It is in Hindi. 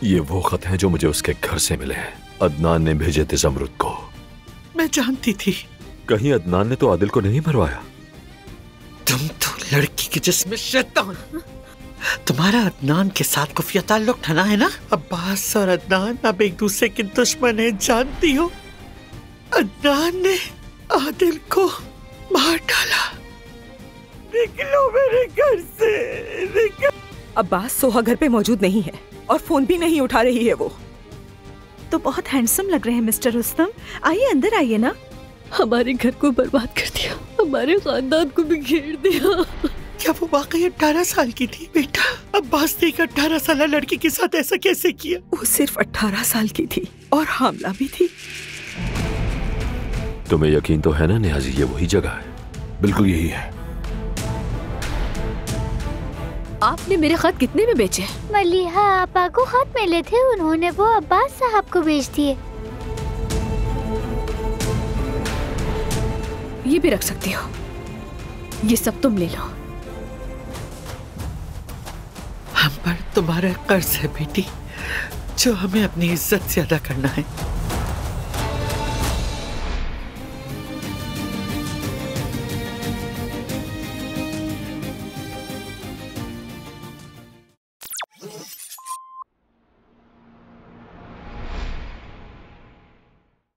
ये वो खत हैं जो मुझे उसके घर से मिले हैं। अदनान ने भेजे थे ज़मरुद को। मैं जानती थी। कहीं अदनान ने तो आदिल को नहीं मरवाया? तुम तो लड़की के जिस्म शैतान। तुम्हारा अदनान के साथ खुफिया ताल्लुक ठना है ना? अब्बास और अदनान अब एक दूसरे के दुश्मन हैं, जानती हो? अदनान ने आदिल को मार डाला। निकलो मेरे घर से, निकलो। अब्बास सोहा घर पे मौजूद नहीं है और फोन भी नहीं उठा रही है वो। तो बहुत हैंडसम लग रहे हैं मिस्टर रुस्तम। आइए अंदर आइए ना। हमारे घर को बर्बाद कर दिया, हमारे खानदान को भी घेर दिया। क्या वो वाकई 18 साल की थी? बेटा, अब्बास ने एक 18 साल लड़की के साथ ऐसा कैसे किया? वो सिर्फ 18 साल की थी और हामला भी थी। तुम्हें यकीन तो है ना नियाजी, ये वही जगह है? बिल्कुल यही है। आपने मेरे खत कितने में बेचे? मलिहा आपा को खत मिले थे, उन्होंने वो अब्बास साहब को बेच दिए। ये भी रख सकती हो, ये सब तुम ले लो। हम पर तुम्हारा कर्ज है बेटी, जो हमें अपनी इज्जत से अदा करना है।